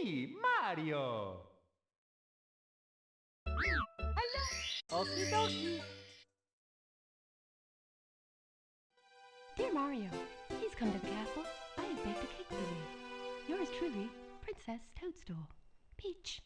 Me, Mario. Okie dokie. Dear Mario, please come to the castle. I have baked a cake for you. Yours truly, Princess Toadstool. Peach.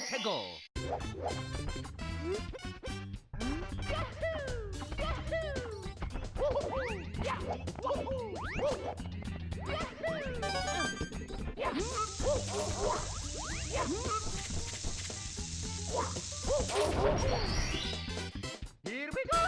Let's go. Here we go.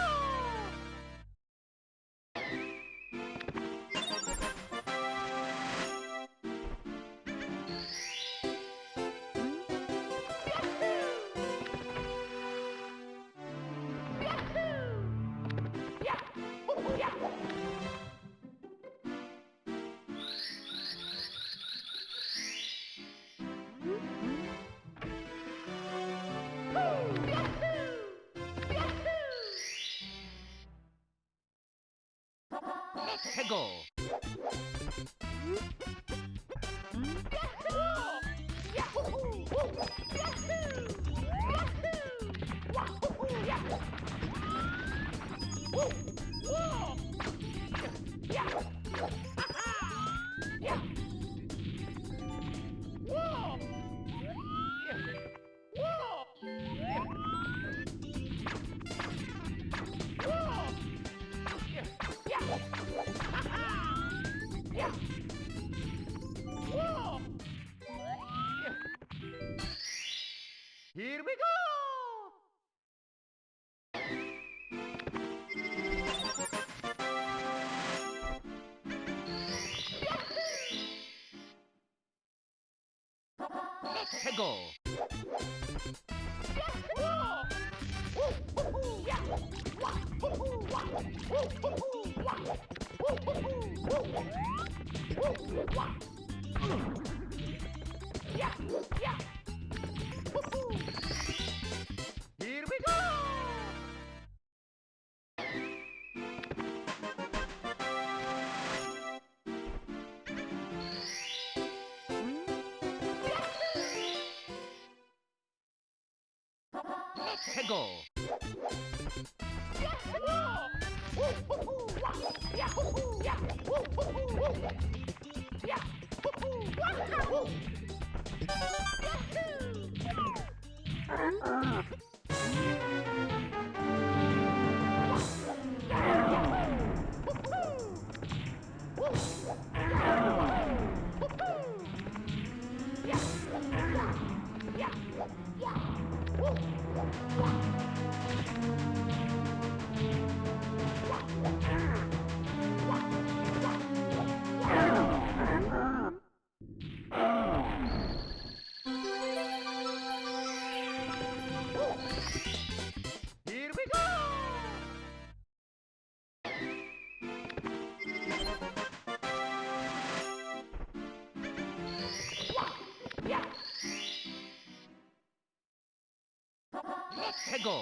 Let's go. Here we go! Let's go! Here we go! Let's go! Here we go! Let's go!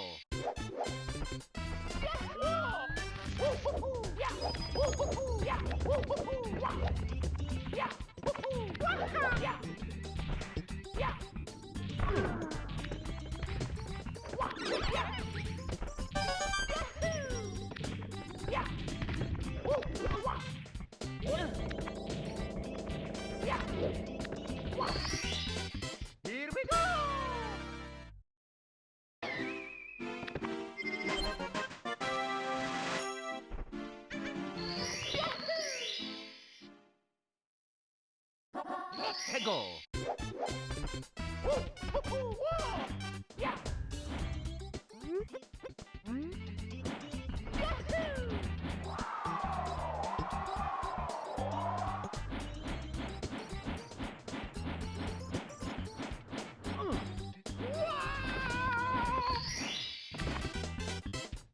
해고.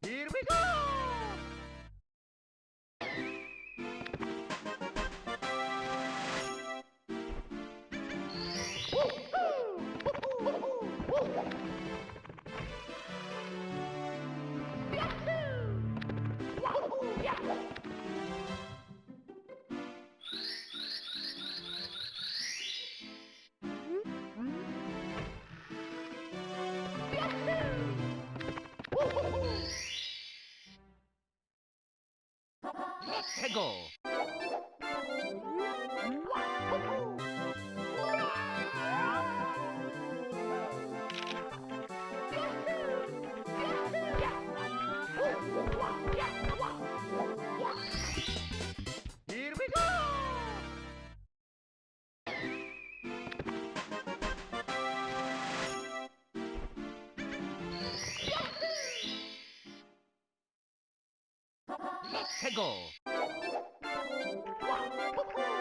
Here we go. 해고. Here we go. 해고. Here we go.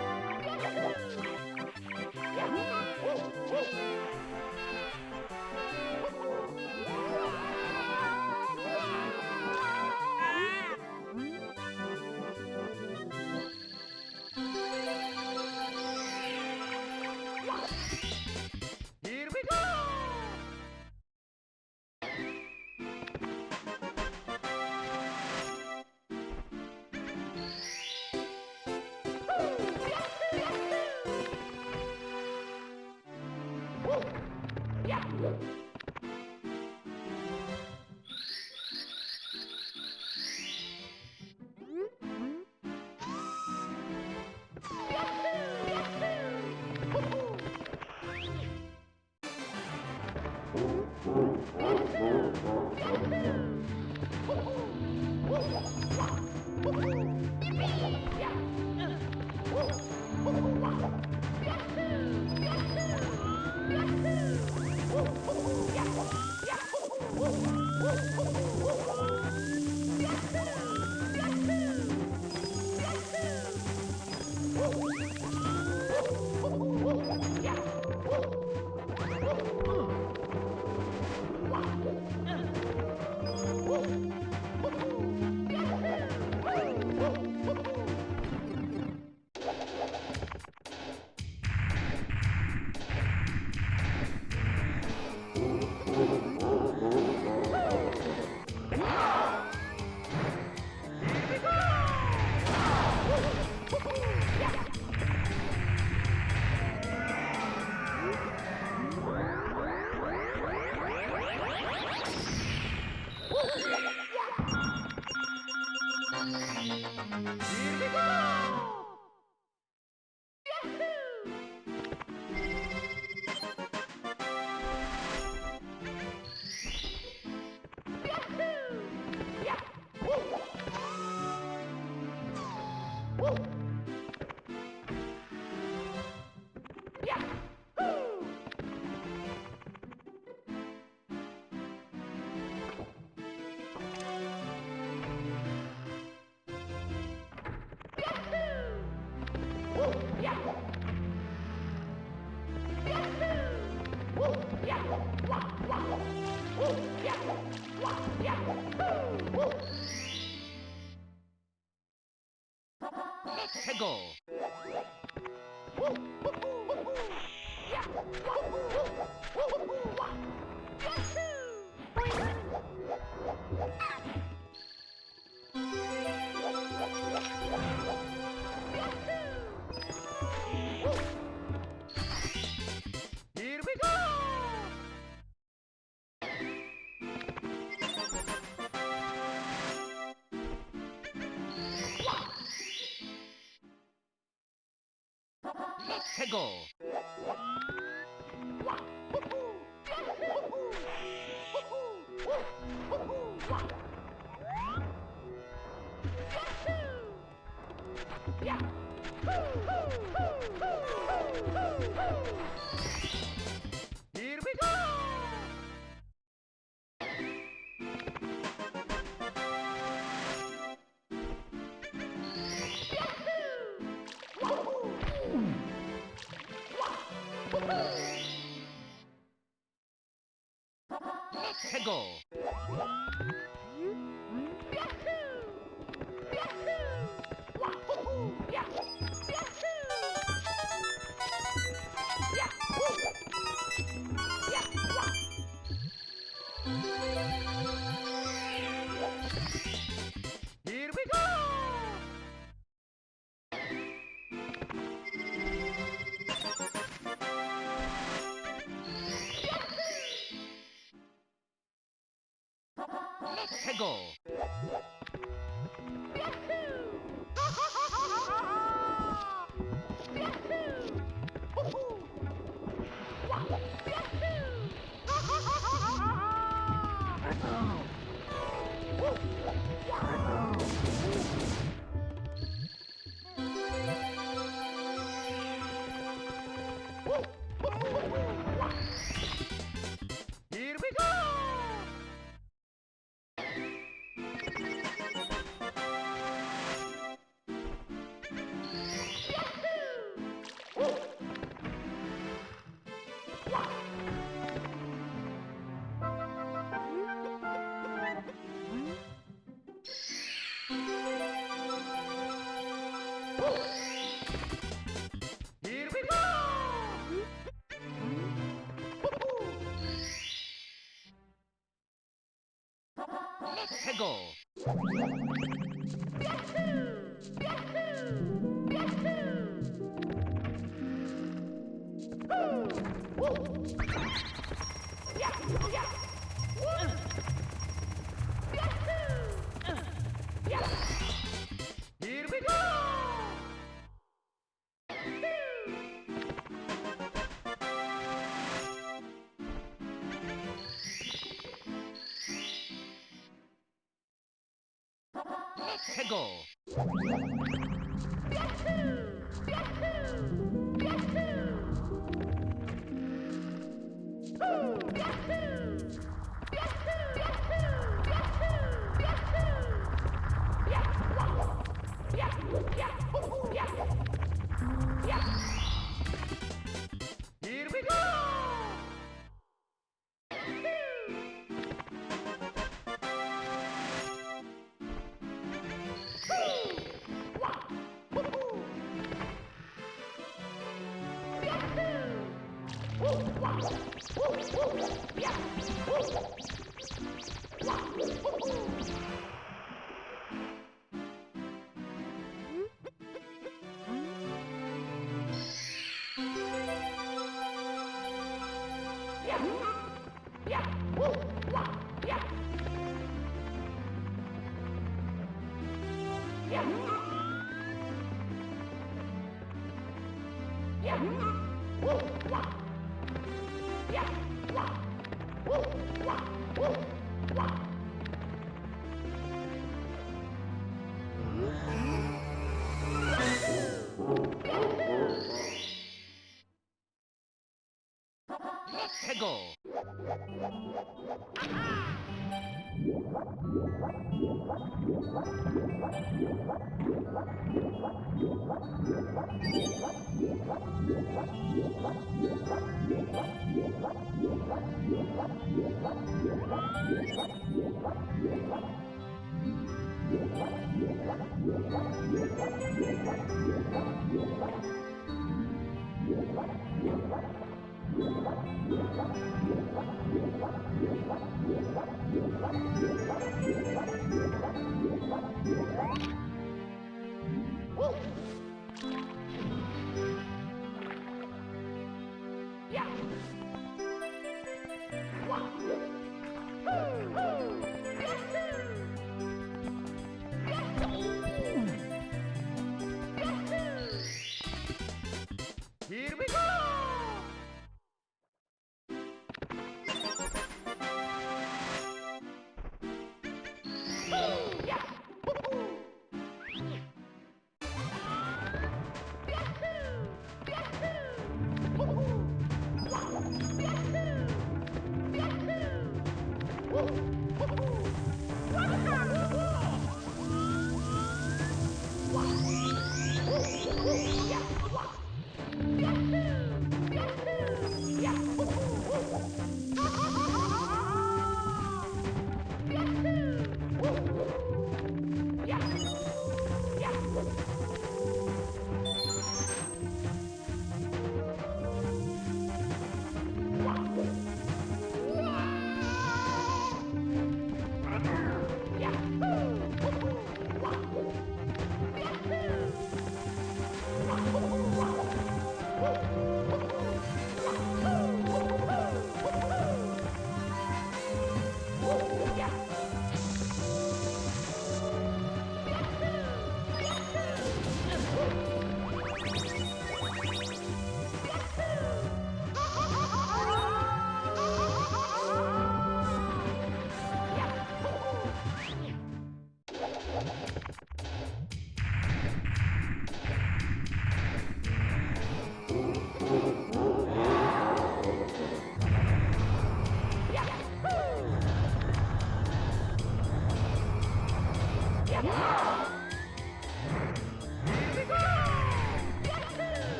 Here we go! 해고. Here we go. 해고. Here we go! Let's go! Here we go! Let's go! Here we go! Here we go! Let's go! Here we go! Let's go! Here we go! Let's go! Here we go!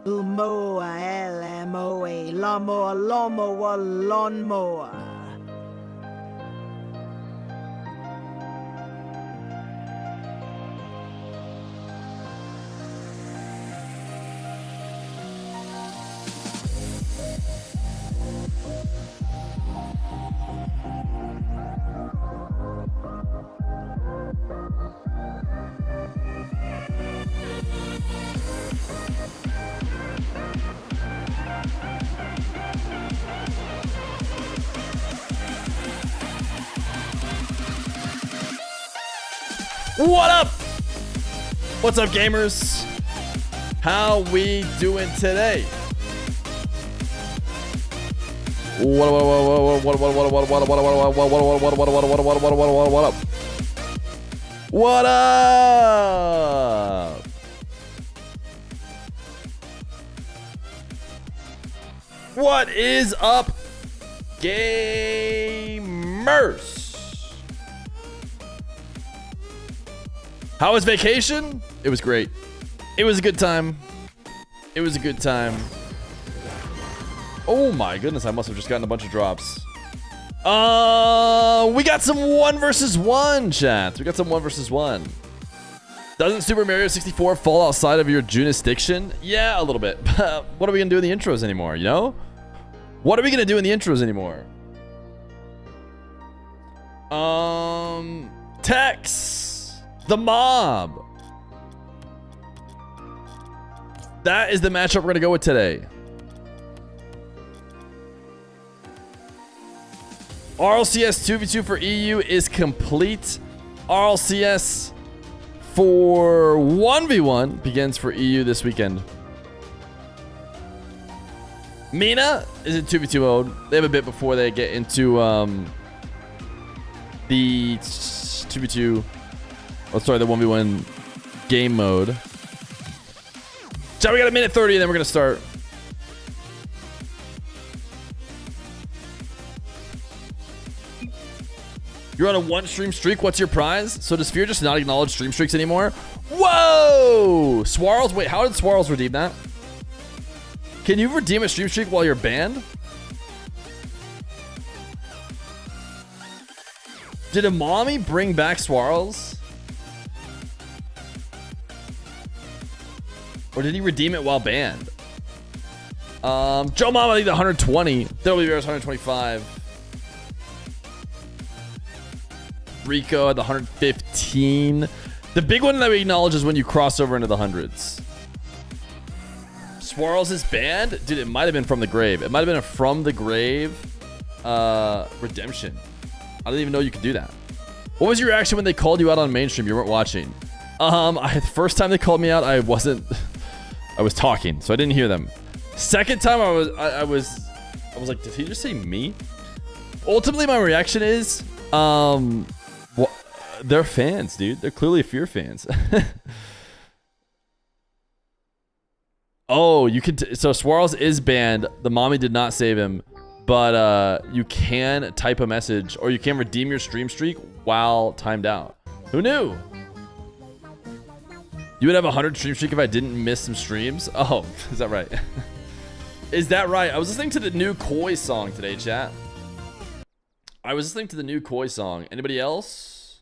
Umoa, L-M-O-A, lawnmower, lawnmower, lawnmower. What up? What's up, gamers? How we doing today? What up? What up? What is up, gamers? How was vacation? It was great. It was a good time. It was a good time. Oh my goodness, I must have just gotten a bunch of drops. We got some 1 versus 1, chat. We got some 1 versus 1. Doesn't Super Mario 64 fall outside of your jurisdiction? Yeah, a little bit. What are we gonna do in the intros anymore, you know? What are we gonna do in the intros anymore? Tex. The Mob. That is the matchup we're going to go with today. RLCS 2v2 for EU is complete. RLCS for 1v1 begins for EU this weekend. Mina is in 2v2 mode. They have a bit before they get into the 2v2. Oh, sorry, the 1v1 game mode. So we got a minute 30 and then we're going to start. You're on a 1 stream streak. What's your prize? So does Feer just not acknowledge stream streaks anymore? Whoa! Swarls. Wait, how did Swarls redeem that? Can you redeem a stream streak while you're banned? Did a mommy bring back Swarls? Or did he redeem it while banned? Joe Mama, I think 120. W Bears 125. Rico at the 115. The big one that we acknowledge is when you cross over into the hundreds. Swarls is banned? Dude, it might have been from the grave. It might have been a from the grave redemption. I didn't even know you could do that. What was your reaction when they called you out on mainstream? You weren't watching. The first time they called me out, I was talking, so I didn't hear them. Second time I was like, did he just say me? Ultimately, my reaction is, they're fans, dude. They're clearly Feer fans. Oh, you could. So Swarls is banned. The mommy did not save him, but you can type a message or you can redeem your stream streak while timed out. Who knew? You would have 100 stream streak if I didn't miss some streams? Oh, is that right? Is that right? I was listening to the new Koi song today, chat. I was listening to the new Koi song. Anybody else?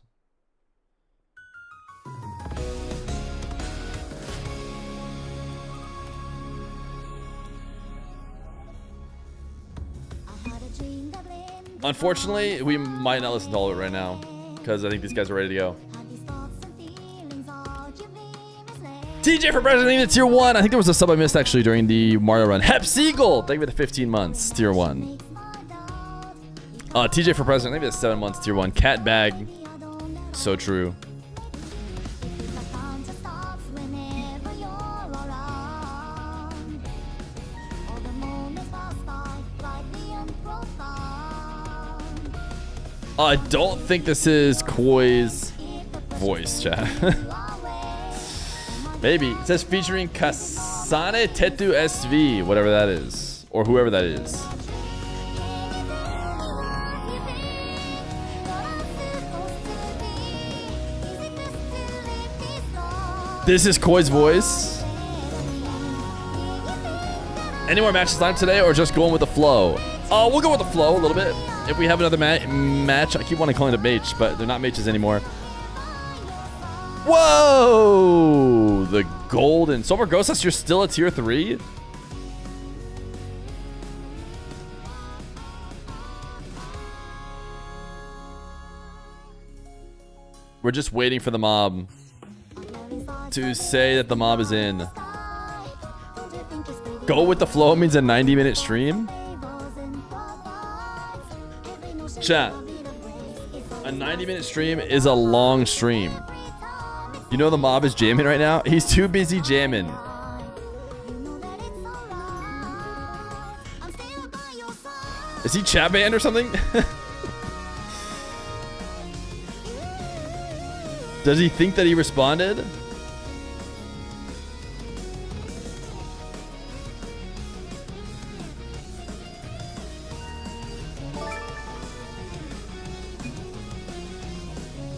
Unfortunately, we might not listen to all of it right now because I think these guys are ready to go. TJ for president, even tier 1. I think there was a sub I missed actually during the Mario run. Hep Siegel, thank you for the 15 months, tier 1. TJ for president, maybe that's 7 months, tier 1. Cat bag, so true. I don't think this is Koi's voice, chat. Maybe. It says featuring Kasane Tetu SV, whatever that is. Or whoever that is. This is Koi's voice. Any more matches time today or just going with the flow? We'll go with the flow a little bit. If we have another match, I keep wanting to call it a mage, but they're not mages anymore. Whoa! The golden. Silver Ghostess, you're still a tier 3? We're just waiting for the mob to say that the mob is in. Go with the flow means a 90-minute stream? Chat. A 90-minute stream is a long stream. You know the mob is jamming right now? He's too busy jamming. Is he chat banned or something? Does he think that he responded?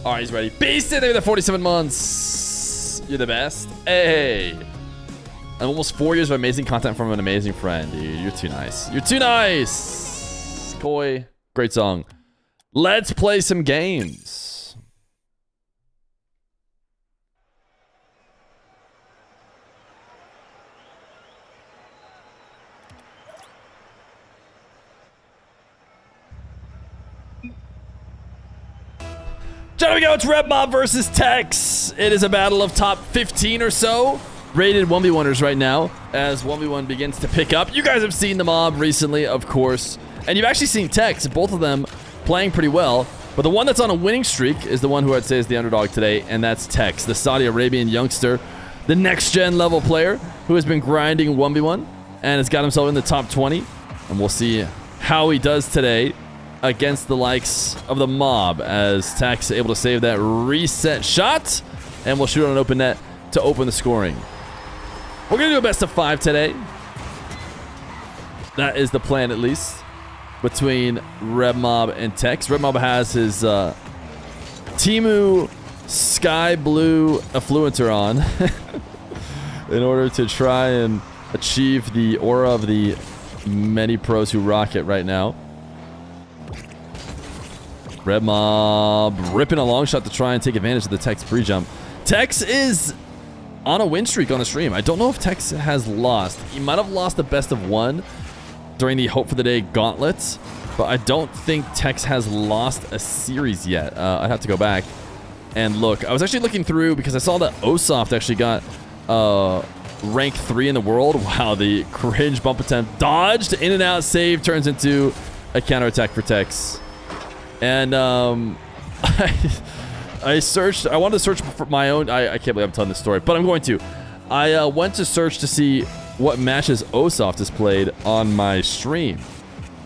All right, he's ready. Beast it, the 47 months. You're the best. Hey. And almost 4 years of amazing content from an amazing friend, dude. You're too nice. You're too nice. Koi. Great song. Let's play some games. Here we go, it's Red Mob versus Tex. It is a battle of top 15 or so rated 1v1ers right now as 1v1 begins to pick up. You guys have seen the mob recently, of course, and you've actually seen Tex, both of them playing pretty well. But the one that's on a winning streak is the one who I'd say is the underdog today, and that's Tex, the Saudi Arabian youngster, the next-gen level player who has been grinding 1v1 and has got himself in the top 20. And we'll see how he does today against the likes of the mob as Tex able to save that reset shot, and we'll shoot on an open net to open the scoring. We're gonna do a best of 5 today. That is the plan, at least, between Red Mob and Tex. Red Mob has his Timu Sky Blue Affluencer on in order to try and achieve the aura of the many pros who rock it right now. Red Mob ripping a long shot to try and take advantage of the Tex pre-jump. Tex is on a win streak on the stream. I don't know if Tex has lost. He might have lost the best of 1 during the Hope for the Day gauntlets, but I don't think Tex has lost a series yet. I'd have to go back and look. I was actually looking through because I saw that Osoft actually got rank 3 in the world. Wow, the cringe bump attempt. Dodged, in and out, save, turns into a counterattack for Tex. And I searched. I wanted to search for my own. I can't believe I'm telling this story, but I'm going to. I went to search to see what matches Osoft has played on my stream.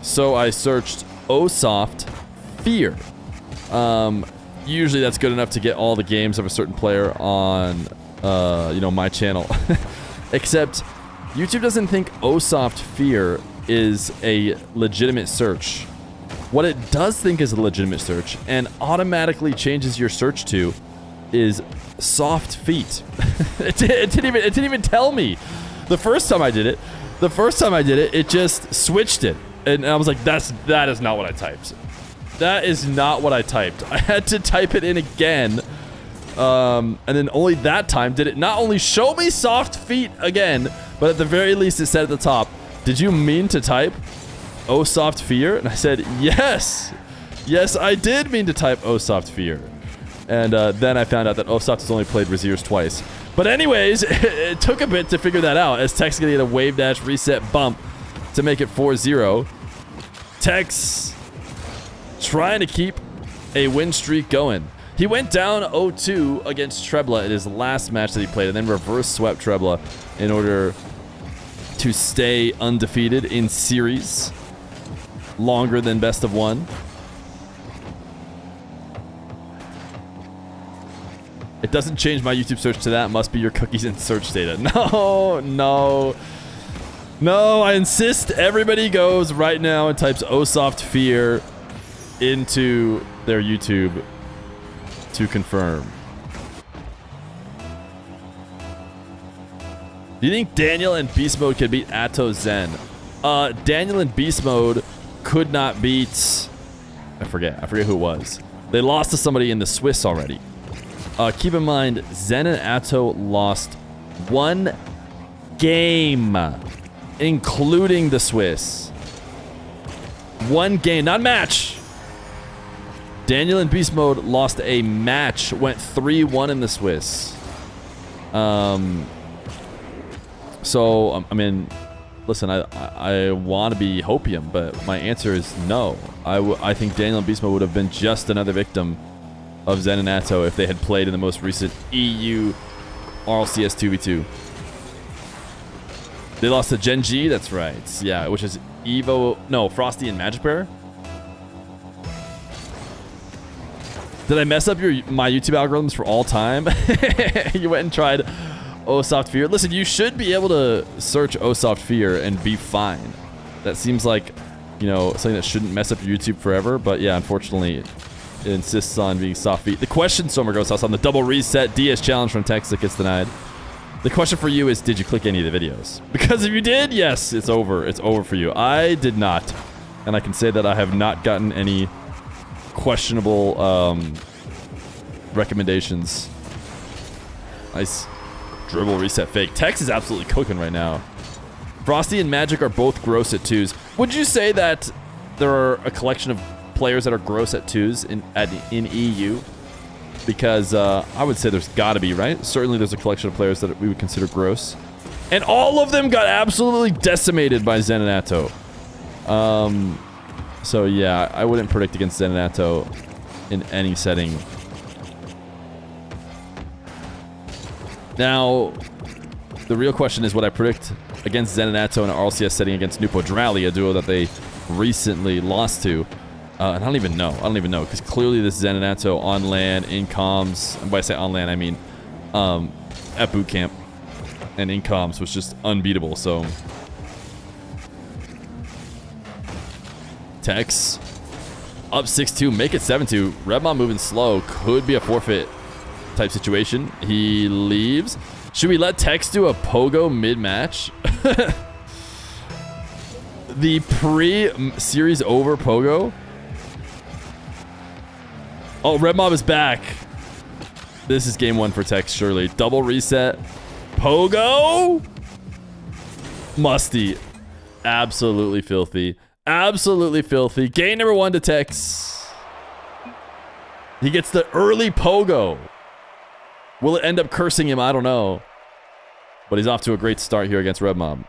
So I searched Osoft Feer. Usually that's good enough to get all the games of a certain player on, my channel. Except YouTube doesn't think Osoft Feer is a legitimate search. What it does think is a legitimate search and automatically changes your search to is soft feet. it didn't even tell me. The first time I did it, it just switched it. And I was like, that is not what I typed. That is not what I typed. I had to type it in again. And then only that time did it not only show me soft feet again, but at the very least it said at the top, did you mean to type Osoft Feer? And I said, yes, I did mean to type Osoft Feer. And then I found out that Osoft has only played Raziers twice. But anyways, it took a bit to figure that out as Tex gonna get a wave dash reset bump to make it 4-0. Tex trying to keep a win streak going. He went down 0-2 against Trebla in his last match that he played and then reverse swept Trebla in order to stay undefeated in series longer than best of 1. It doesn't change my YouTube search to that. Must be your cookies and search data. No, I insist everybody goes right now and types Osoft Feer into their YouTube to confirm. Do you think Daniel and Beast Mode could beat Atto Zen? Daniel and Beast Mode could not beat... I forget who it was. They lost to somebody in the Swiss already. Keep in mind, Zen and Atto lost 1 game, including the Swiss. 1 game, not match. Daniel and Beast Mode lost a match, went 3-1 in the Swiss. So, I mean, listen, I want to be hopium, but my answer is no. I think Daniel and Beast Mode would have been just another victim of Zen and Atto if they had played in the most recent EU RLCS 2v2. They lost to Gen G, that's right. Yeah, which is Evo... No, Frosty and Magic Bear. Did I mess up my YouTube algorithms for all time? You went and tried Osoft Feer. Listen, you should be able to search Osoft Feer and be fine. That seems like, you know, something that shouldn't mess up your YouTube forever. But yeah, unfortunately, it insists on being soft feet. The question, Somer Ghost House, on the double reset DS challenge from Tex that gets denied. The question for you is, did you click any of the videos? Because if you did, yes, it's over. It's over for you. I did not. And I can say that I have not gotten any questionable recommendations. Nice. Dribble, reset, fake. Tex is absolutely cooking right now. Frosty and Magic are both gross at 2s. Would you say that there are a collection of players that are gross at 2s in EU? Because I would say there's got to be, right? Certainly there's a collection of players that we would consider gross. And all of them got absolutely decimated by Zen and Atto. So yeah, I wouldn't predict against Zen and Atto in any setting. Now, the real question is, would I predict against Zen and Atto in an RLCS setting against Nupo Drally, a duo that they recently lost to? And I don't even know. Because clearly this Zen and Atto on LAN, in comms, and by I say on LAN, I mean at boot camp and in comms was just unbeatable. So Tex up 6-2, make it 7-2. Redmon moving slow, could be a forfeit type situation. He leaves. Should we let Tex do a pogo mid-match? The pre-series over pogo? Oh, Red Mob is back. This is game 1 for Tex, surely. Double reset. Pogo? Musty. Absolutely filthy. Absolutely filthy. Game number 1 to Tex. He gets the early pogo. Will it end up cursing him? I don't know. But he's off to a great start here against Red Mob.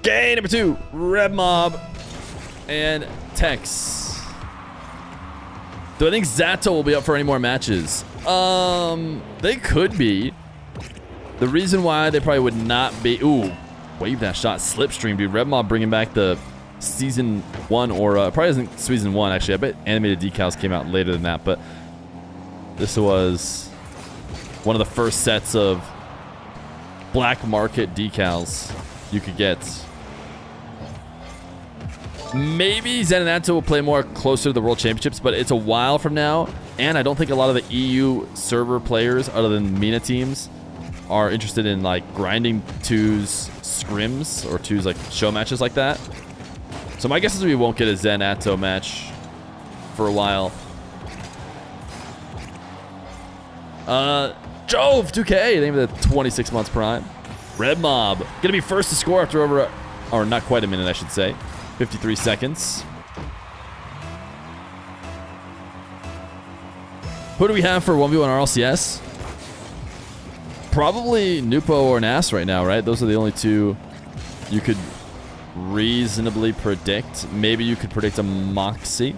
Game number 2, Red Mob and Tex. Do I think Zato will be up for any more matches? They could be. The reason why they probably would not be... Ooh, wave that shot. Slipstream, dude. Red Mob bringing back the Season 1 aura. Probably isn't Season 1, actually. I bet animated decals came out later than that, but this was one of the first sets of black market decals you could get. Maybe Zen and Atto will play more closer to the World Championships, but it's a while from now, and I don't think a lot of the EU server players, other than MENA teams, are interested in like grinding 2s scrims or 2s like show matches like that. So my guess is we won't get a Zen Atto match for a while. Jove 2K, name of the 26 months prime. Red Mob gonna be first to score after over, or not quite a minute, I should say. 53 seconds. Who do we have for 1v1 RLCS? Probably Nupo or Nas right now, right? Those are the only two you could reasonably predict. Maybe you could predict a Moxie.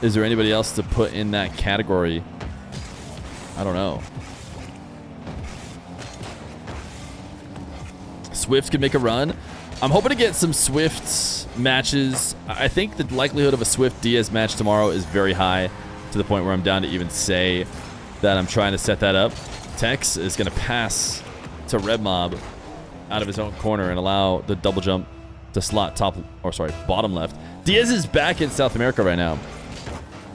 Is there anybody else to put in that category? I don't know. Swift could make a run. I'm hoping to get some Swift matches. I think the likelihood of a Swift Diaz match tomorrow is very high. to the point where I'm down to even say that I'm trying to set that up. Tex is going to pass to Red Mob out of his own corner and allow the double jump to slot bottom left. Diaz is back in South America right now.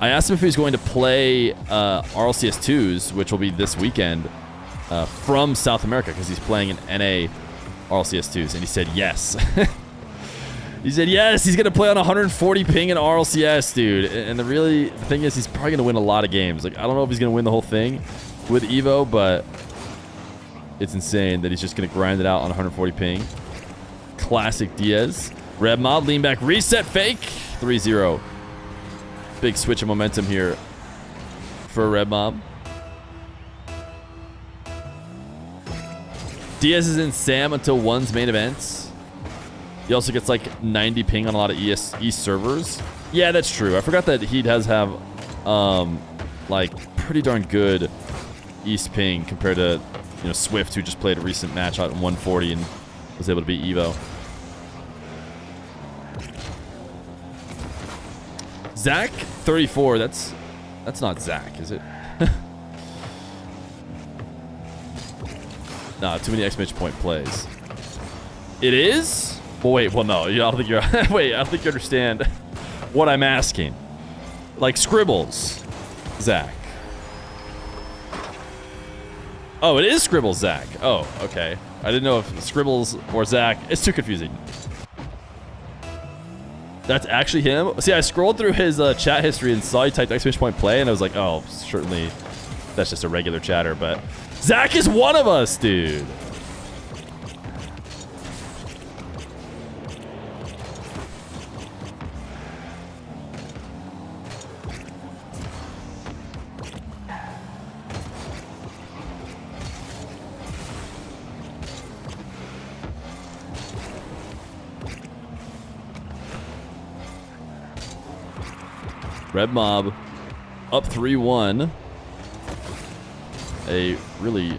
I asked him if he was going to play RLCS 2s, which will be this weekend, from South America because he's playing in NA RLCS 2s, and he said yes. He said yes, he's going to play on 140 ping in RLCS, dude. And the thing is, he's probably going to win a lot of games. Like, I don't know if he's going to win the whole thing with Evo, but it's insane that he's just going to grind it out on 140 ping. Classic Diaz. Red Mob, lean back, reset, fake. 3-0. Big switch of momentum here for Red Mob. Diaz is in Sam until one's main events. He also gets like 90 ping on a lot of East servers. Yeah, that's true. I forgot that he does have like pretty darn good East ping compared to Swift, who just played a recent match out in 140 and was able to beat Evo. Zach 34. That's not Zach, is it? Nah, too many exclamation point plays. It is? Well, wait. Well, no. I don't think you're. Wait. I don't think you understand what I'm asking. Like Scribbles, Zach. Oh, it is Scribbles, Zach. Oh, okay. I didn't know if Scribbles or Zach. It's too confusing. That's actually him. See, I scrolled through his chat history and saw he typed exclamation point play, and I was like, oh, certainly that's just a regular chatter. But Zach is one of us, dude. Red Mob up 3-1. A really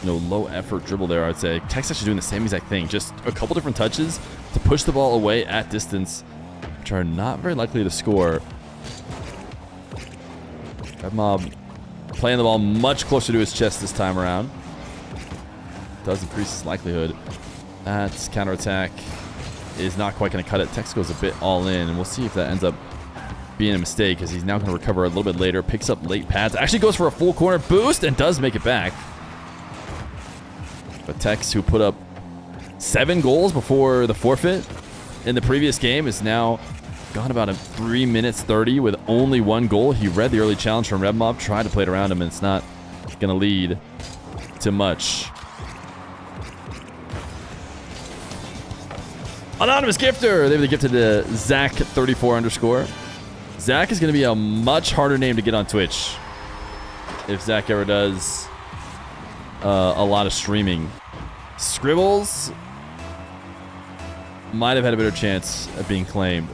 low effort dribble there, I'd say. Tex actually doing the same exact thing. Just a couple different touches to push the ball away at distance, which are not very likely to score. Red Mob playing the ball much closer to his chest this time around. Does increase his likelihood. That counterattack is not quite going to cut it. Tex goes a bit all in, and we'll see if that ends up being a mistake, because he's now going to recover a little bit later. Picks up late pads. Actually goes for a full corner boost and does make it back. But Tex, who put up 7 goals before the forfeit in the previous game, is now gone about 3 minutes 30 with only 1 goal. He read the early challenge from Red Mob, tried to play it around him, and it's not going to lead to much. Anonymous gifter. They were gifted to Zach34_. Zach is going to be a much harder name to get on Twitch if Zach ever does a lot of streaming. Scribbles might have had a better chance at being claimed.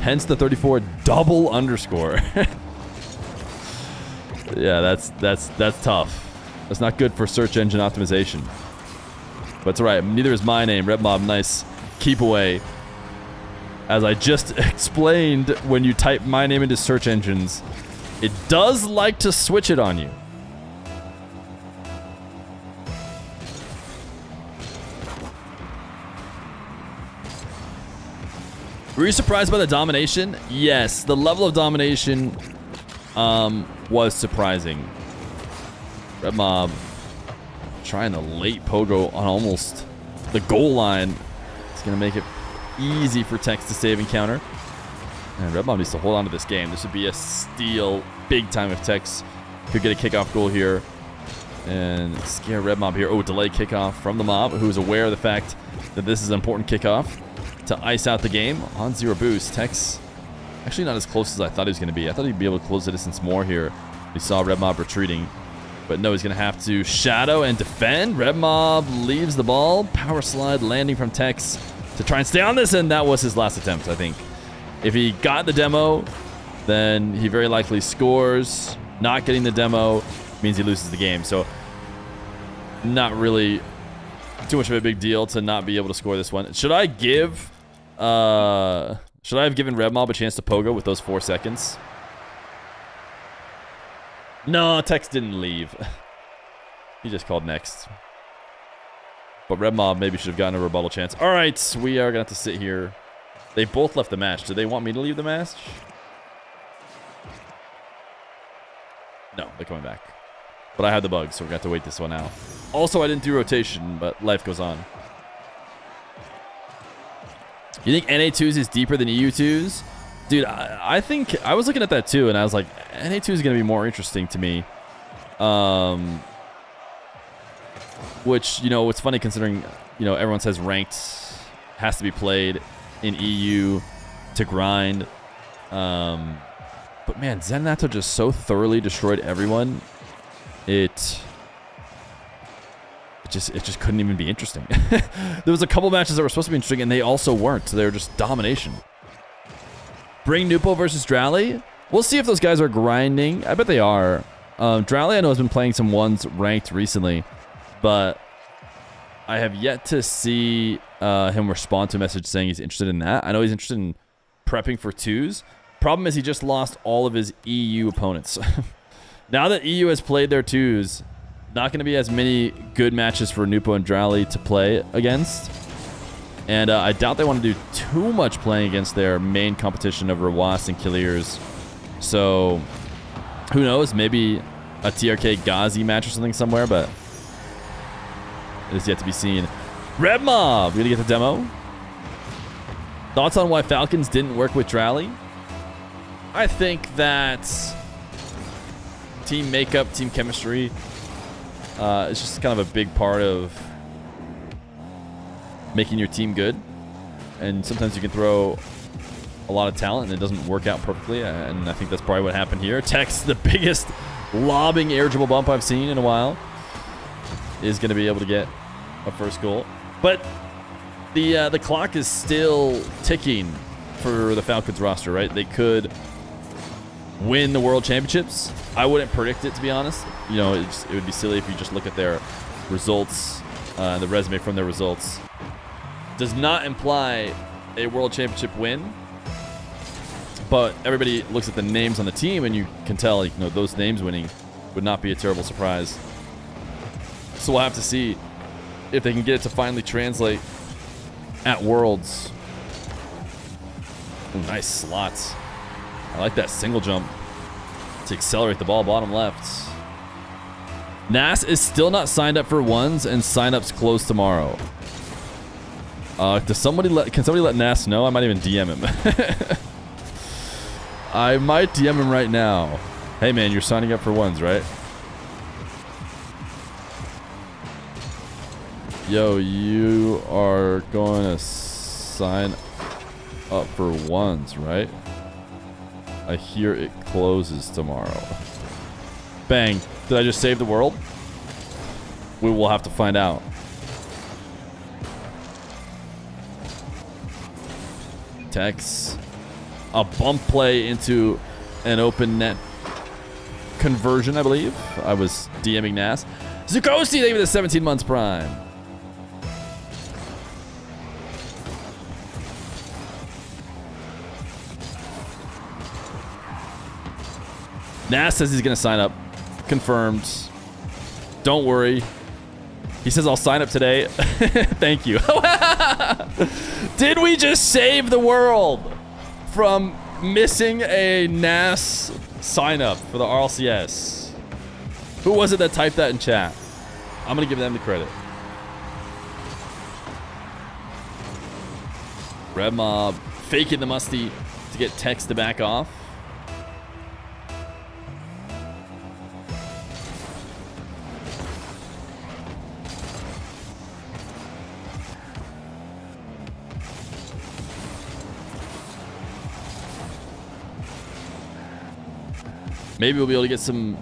Hence the 34 double underscore. Yeah, that's tough. That's not good for search engine optimization. But it's alright. Neither is my name. Red Mob, nice keep away. As I just explained, when you type my name into search engines, it does like to switch it on you. Were you surprised by the domination? Yes, the level of domination was surprising. Red Mob trying the late pogo on almost the goal line. It's going to make it easy for Tex to save and counter. And Red Mob needs to hold on to this game. This would be a steal big time if Tex could get a kickoff goal here and scare Red Mob here. Oh, delay kickoff from the Mob, who is aware of the fact that this is an important kickoff to ice out the game on 0 boost. Tex actually not as close as I thought he was going to be. I thought he'd be able to close the distance more here. We saw Red Mob retreating, but no, he's going to have to shadow and defend. Red Mob leaves the ball. Power slide landing from Tex to try and stay on this, and that was his last attempt, I think. If he got the demo, then he very likely scores. Not getting the demo means he loses the game. So not really too much of a big deal to not be able to score this one. Should I give Should I have given Red Mob a chance to pogo with those 4 seconds? No, Tex didn't leave. He just called next. But Red Mob maybe should have gotten a rebuttal chance. All right, we are going to have to sit here. They both left the match. Do they want me to leave the match? No, they're coming back. But I had the bug, so we're going to have to wait this one out. Also, I didn't do rotation, but life goes on. You think NA2s is deeper than EU2s? Dude, I think... I was looking at that too, and I was like, NA2 is going to be more interesting to me. Which, you know, it's funny considering, you know, everyone says ranked has to be played in EU to grind. But man, Zennato just so thoroughly destroyed everyone. It just couldn't even be interesting. There was a couple matches that were supposed to be interesting, and they also weren't. So they were just domination. Bring Nupo versus Drally. We'll see if those guys are grinding. I bet they are. Drally, I know, has been playing some ones ranked recently, but I have yet to see him respond to a message saying he's interested in that. I know he's interested in prepping for 2s. Problem is he just lost all of his EU opponents. Now that EU has played their 2s, not going to be as many good matches for Nupo and Drally to play against. And I doubt they want to do too much playing against their main competition of Rawas and Killiers. So, who knows? Maybe a TRK Ghazi match or something somewhere, but it is yet to be seen. Red Mob! We gonna get the demo? Thoughts on why Falcons didn't work with Drally? I think that team makeup, team chemistry is just kind of a big part of making your team good. And sometimes you can throw a lot of talent and it doesn't work out perfectly. And I think that's probably what happened here. Tex, the biggest lobbing air dribble bump I've seen in a while, is going to be able to get a first goal. But the clock is still ticking for the Falcons roster, right? They could win the World Championships. I wouldn't predict it, to be honest. You know, it would be silly if you just look at their results, the resume from their results. Does not imply a World Championship win, but everybody looks at the names on the team and you can tell, you know, those names winning would not be a terrible surprise. So we'll have to see if they can get it to finally translate at Worlds. Ooh, nice slots. I like that single jump to accelerate the ball bottom left. Nas is still not signed up for ones, and signups close tomorrow. Can somebody let Nas know? I might even DM him. I might DM him right now. Hey man, you're signing up for ones, right? Yo, you are going to sign up for ones, right? I hear it closes tomorrow. Bang. Did I just save the world? We will have to find out. Tex. A bump play into an open net conversion, I believe. I was DMing Nas. Zukosi, thank you for the 17 months prime. Nas says he's going to sign up. Confirmed. Don't worry. He says, I'll sign up today. Thank you. Did we just save the world from missing a Nas sign up for the RLCS? Who was it that typed that in chat? I'm going to give them the credit. Red Mob faking the musty to get Tex to back off. Maybe we'll be able to get some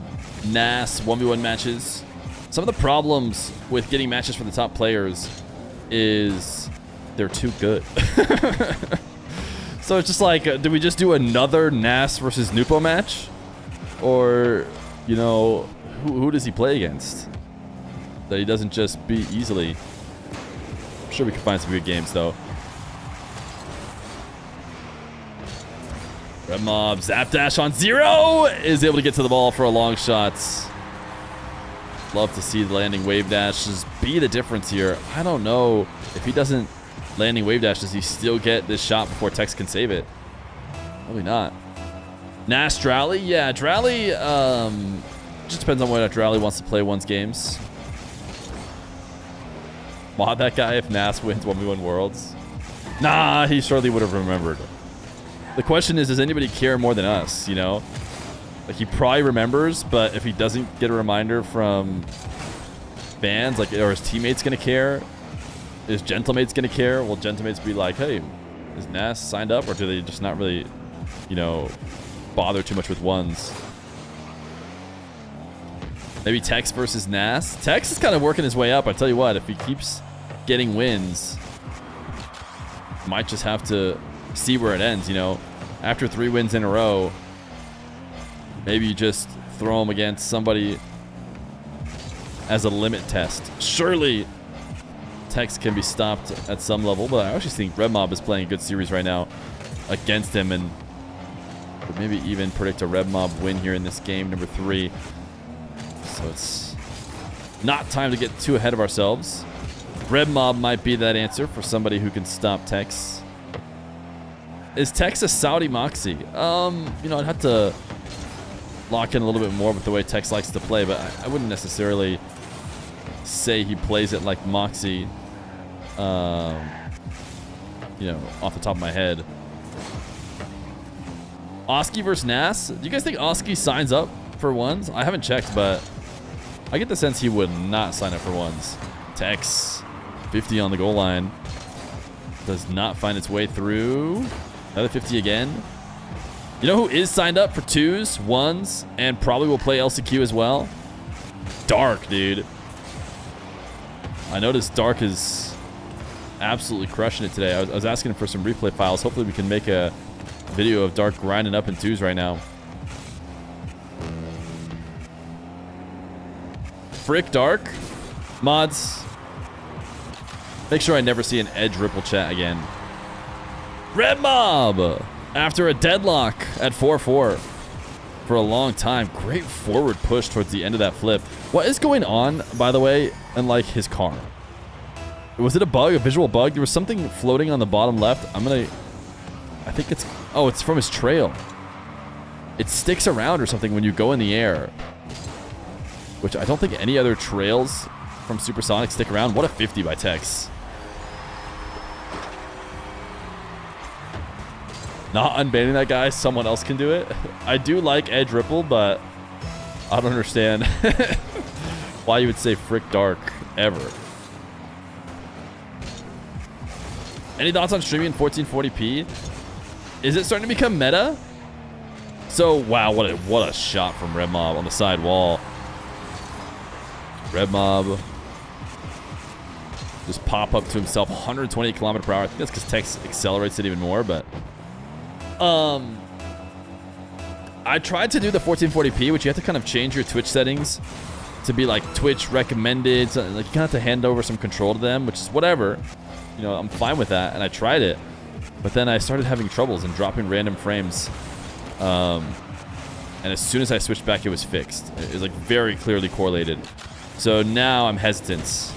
NAS 1v1 matches. Some of the problems with getting matches for the top players is they're too good. So it's just like, do we just do another NAS versus Nupo match? Or, you know, who does he play against? That he doesn't just beat easily. I'm sure we can find some good games, though. Red Mob, Zap Dash on 0, is able to get to the ball for a long shot. Love to see the landing wave dashes be the difference here. I don't know if he doesn't landing wave dash, does he still get this shot before Tex can save it? Probably not. Nash Drally, yeah, Drally, just depends on what Drally wants to play one's games. Mod that guy if Nas wins 1v1 Worlds. Nah, he surely would have remembered. The question is, does anybody care more than us, you know? Like, he probably remembers, but if he doesn't get a reminder from fans, like, are his teammates going to care? Is Gentlemates going to care? Will Gentlemates be like, hey, is Nas signed up? Or do they just not really, you know, bother too much with ones? Maybe Tex versus Nas. Tex is kind of working his way up. I tell you what, if he keeps getting wins, might just have to see where it ends, you know? After 3 wins in a row, maybe you just throw him against somebody as a limit test. Surely Tex can be stopped at some level, but I actually think Red Mob is playing a good series right now against him, and could maybe even predict a Red Mob win here in this game, number 3. So it's not time to get too ahead of ourselves. Red Mob might be that answer for somebody who can stop Tex. Is Tex a Saudi Moxie? You know, I'd have to lock in a little bit more with the way Tex likes to play, but I wouldn't necessarily say he plays it like Moxie, you know, off the top of my head. Oski versus Nas. Do you guys think Oski signs up for ones? I haven't checked, but I get the sense he would not sign up for ones. Tex, 50 on the goal line. Does not find its way through. Another 50 again. You know who is signed up for 2s, 1s, and probably will play LCQ as well? Dark, dude. I noticed Dark is absolutely crushing it today. I was asking him for some replay files. Hopefully we can make a video of Dark grinding up in 2s right now. Frick Dark. Mods, make sure I never see an Edge Ripple chat again. Red Mob, after a deadlock at 4-4 for a long time. Great forward push towards the end of that flip. What is going on, by the way, in like his car? Was it a bug, a visual bug? There was something floating on the bottom left. I think it's, oh, it's from his trail. It sticks around or something when you go in the air, which I don't think any other trails from Supersonic stick around. What a 50 by Tex. Not unbanning that guy. Someone else can do it. I do like Edge Ripple, but I don't understand why you would say Frick Dark ever. Any thoughts on streaming in 1440p? Is it starting to become meta? So, wow, what a shot from Red Mob on the side wall. Red Mob just pop up to himself, 120 km per hour. I think that's because Tex accelerates it even more, but I tried to do the 1440p, which you have to kind of change your Twitch settings to be like Twitch recommended. So, like, you kind of have to hand over some control to them, which is whatever. You know, I'm fine with that, and I tried it. But then I started having troubles and dropping random frames. And as soon as I switched back, it was fixed. It was like very clearly correlated. So now I'm hesitant.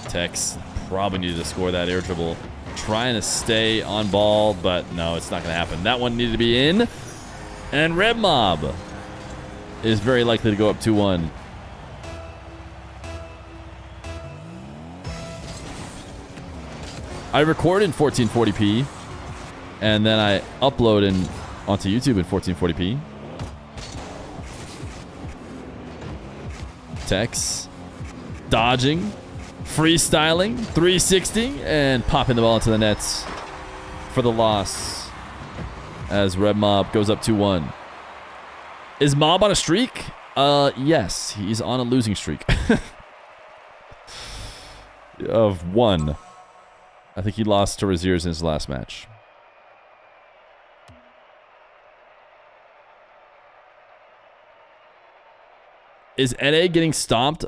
Tex probably needed to score that air dribble. Trying to stay on ball, but no, it's not going to happen. That one needed to be in. And Red Mob is very likely to go up 2-1. I record in 1440p, and then I upload onto YouTube in 1440p. Tex dodging, freestyling, 360, and popping the ball into the nets for the loss as Red Mob goes up 2-1. Is Mob on a streak? Yes, he's on a losing streak of 1. I think he lost to Raziers in his last match. Is NA getting stomped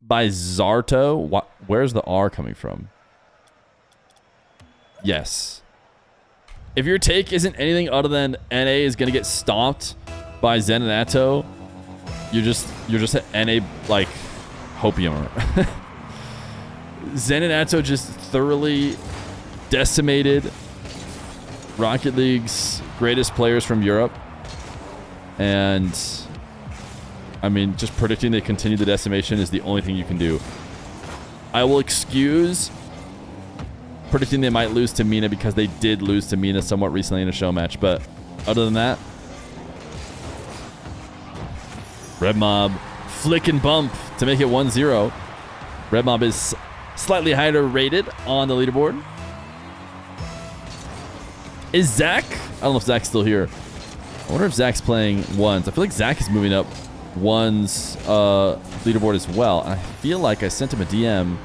by Zarto? Where's the R coming from? Yes. If your take isn't anything other than NA is gonna get stomped by Zen and Atto, you're just an NA like hopiumer. Zen and Atto just thoroughly decimated Rocket League's greatest players from Europe. And I mean, just predicting they continue the decimation is the only thing you can do. I will excuse predicting they might lose to Mina because they did lose to Mina somewhat recently in a show match. But other than that, Red Mob flick and bump to make it 1-0. Red Mob is slightly higher rated on the leaderboard. Is Zach? I don't know if Zach's still here. I wonder if Zach's playing ones. I feel like Zach is moving up ones leaderboard as well. And I feel like I sent him a DM.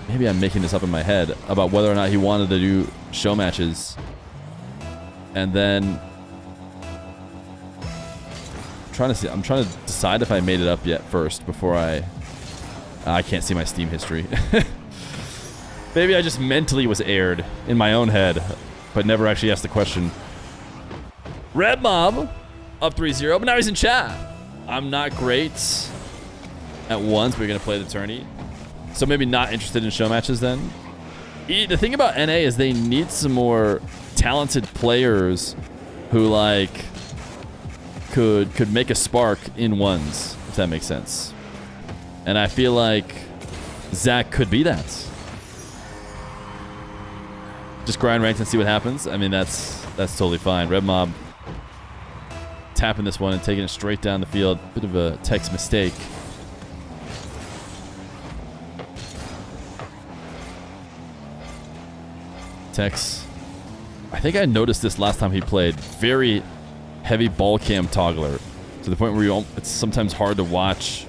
Maybe I'm making this up in my head about whether or not he wanted to do show matches. And then I'm trying to decide if I made it up yet first before I can't see my Steam history. Maybe I just mentally was aired in my own head, but never actually asked the question. Red Mob up 3-0, but now he's in chat. I'm not great at ones, but we're gonna play the tourney. So maybe not interested in show matches then. The thing about NA is they need some more talented players who like could make a spark in ones, if that makes sense. And I feel like Zach could be that. Just grind ranked and see what happens. I mean, that's totally fine. Red Mob tapping this one and taking it straight down the field. Bit of a text mistake. Tex, I think I noticed this last time he played. Very heavy ball cam toggler to the point where it's sometimes hard to watch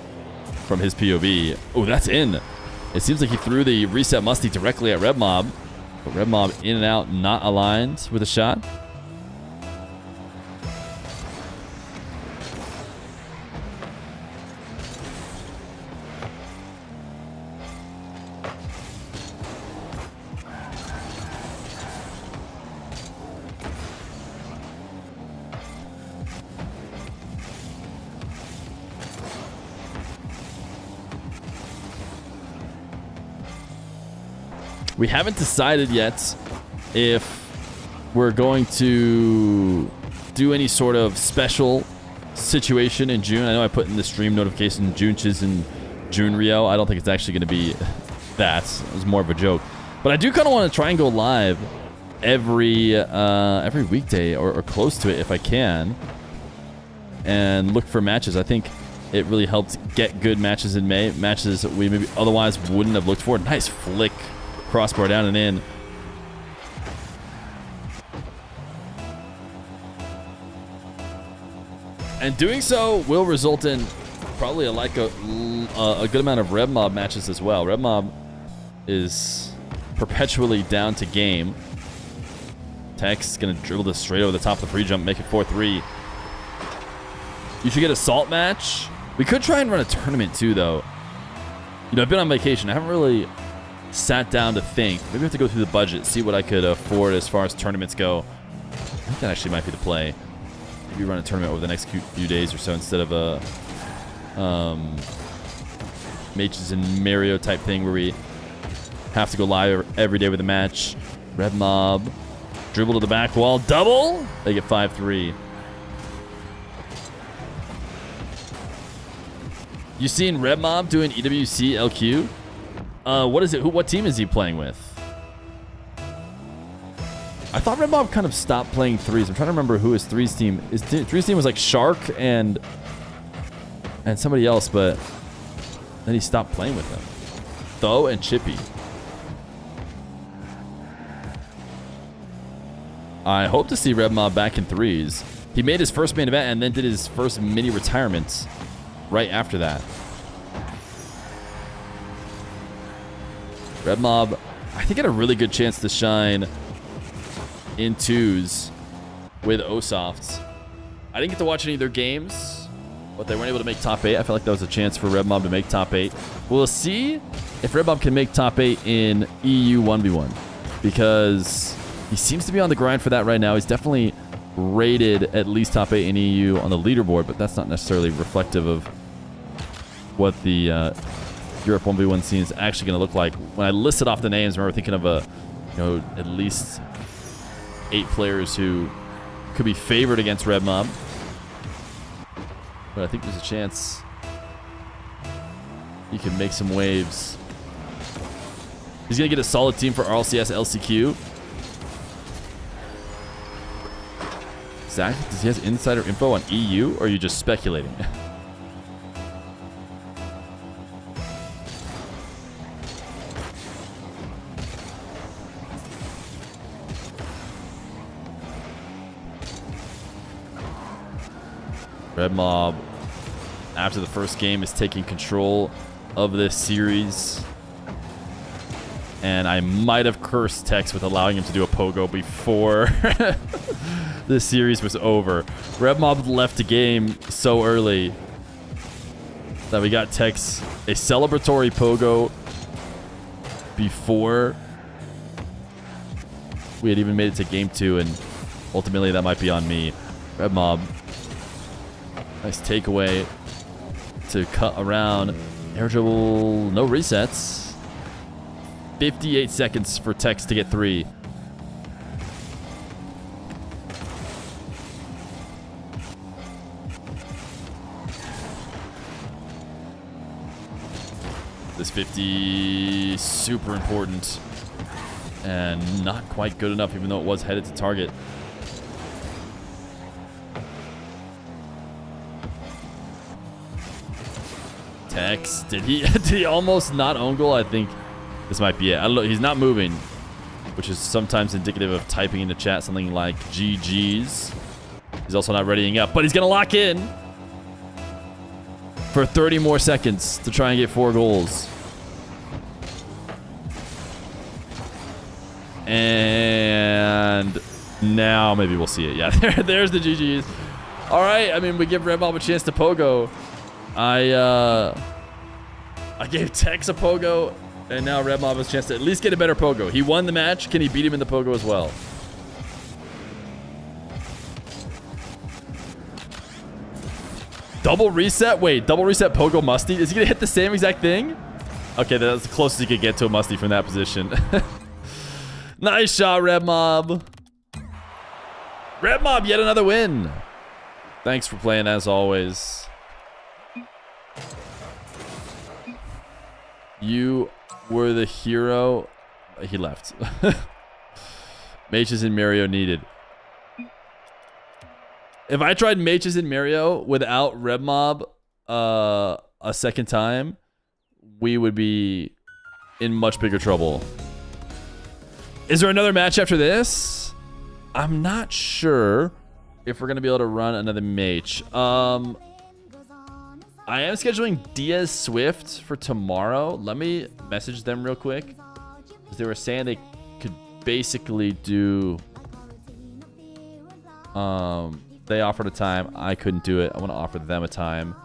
from his POV. Oh, that's in. It seems like he threw the reset musty directly at Red Mob. But Red Mob in and out, not aligned with a shot. We haven't decided yet if we're going to do any sort of special situation in June. I know I put in the stream notification Junetches and Junerio. I don't think it's actually going to be that. It was more of a joke. But I do kind of want to try and go live every weekday or close to it if I can, and look for matches. I think it really helped get good matches in May, matches that we maybe otherwise wouldn't have looked for. Nice flick. Crossbar down and in. And doing so will result in probably a good amount of Red Mob matches as well. Red Mob is perpetually down to game. Tex is going to dribble this straight over the top of the pre-jump, make it 4-3. You should get a salt match. We could try and run a tournament too, though. You know, I've been on vacation. I haven't really sat down to think. Maybe I have to go through the budget, see what I could afford as far as tournaments go. I think that actually might be the play. Maybe run a tournament over the next few days or so instead of a Mages and Mario type thing where we have to go live every day with a match. Red Mob, dribble to the back wall, double. They get 5-3. You seen Red Mob doing EWC LQ? What is it? What team is he playing with? I thought Red Mob kind of stopped playing threes. I'm trying to remember who his threes team. His threes team was like Shark and somebody else, but then he stopped playing with them. Tho and Chippy. I hope to see Red Mob back in threes. He made his first main event and then did his first mini retirement right after that. Red Mob, I think, had a really good chance to shine in twos with Osoft. I didn't get to watch any of their games, but they weren't able to make top 8. I felt like that was a chance for Red Mob to make top 8. We'll see if Red Mob can make top 8 in EU 1v1, because He seems to be on the grind for that right now. He's definitely rated at least top 8 in EU on the leaderboard, but that's not necessarily reflective of what the Europe 1v1 scene is actually going to look like. When I listed off the names, I remember thinking of at least 8 players who could be favored against Red Mob. But I think there's a chance he can make some waves. He's going to get a solid team for RLCS LCQ. Zach, does he have insider info on EU, or are you just speculating? Red Mob, after the first game, is taking control of this series. And I might have cursed Tex with allowing him to do a pogo before this series was over. Red Mob left the game so early that we got Tex a celebratory pogo before we had even made it to game 2, and ultimately that might be on me. Red Mob, nice takeaway to cut around. Air dribble, no resets. 58 seconds for Tex to get 3. This 50, super important. And not quite good enough, even though it was headed to target. Tex, did he almost not own goal? I think this might be it. I don't know. He's not moving, which is sometimes indicative of typing in the chat something like GG's. He's also not readying up, but he's going to lock in for 30 more seconds to try and get 4 goals. And now maybe we'll see it. Yeah, there's the GG's. All right. I mean, we give Red Mob a chance to pogo. I gave Tex a pogo, and now Red Mob has a chance to at least get a better pogo. He won the match. Can he beat him in the pogo as well? Double reset? Wait, double reset pogo musty? Is he going to hit the same exact thing? Okay, that's the closest he could get to a musty from that position. Nice shot, Red Mob. Red Mob, yet another win. Thanks for playing as always. You were the hero. He left. Mages and Mario needed. If I tried Mages and Mario without Red Mob a second time, we would be in much bigger trouble. Is there another match after this? I'm not sure if we're going to be able to run another mage. I am scheduling Diaz Swift for tomorrow. Let me message them real quick, because they were saying they could basically do... they offered a time. I couldn't do it. I want to offer them a time.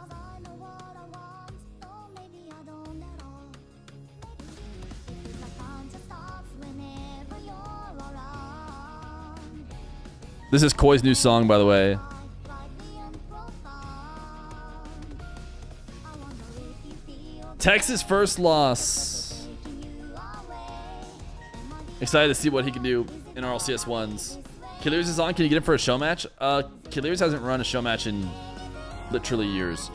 This is Koi's new song, by the way. Texas first loss. Excited to see what he can do in RLCS 1s. Killers is on. Can you get him for a show match? Killers hasn't run a show match in literally years.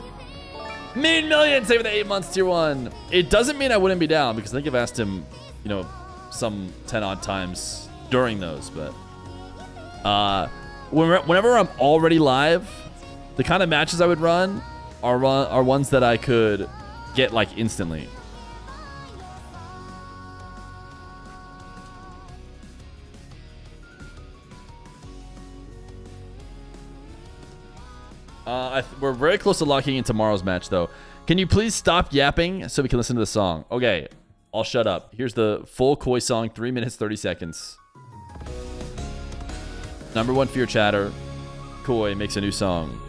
Mean Million, save the 8 months, tier 1. It doesn't mean I wouldn't be down, because I think I've asked him, you know, some 10 odd times during those, but whenever I'm already live, the kind of matches I would run are ones that I could get like instantly. We're very close to locking in tomorrow's match, though. Can you please stop yapping so we can listen to the song? Okay, I'll shut up. Here's the full Koi song, 3 minutes, 30 seconds. Number 1 Fear chatter. Koi makes a new song.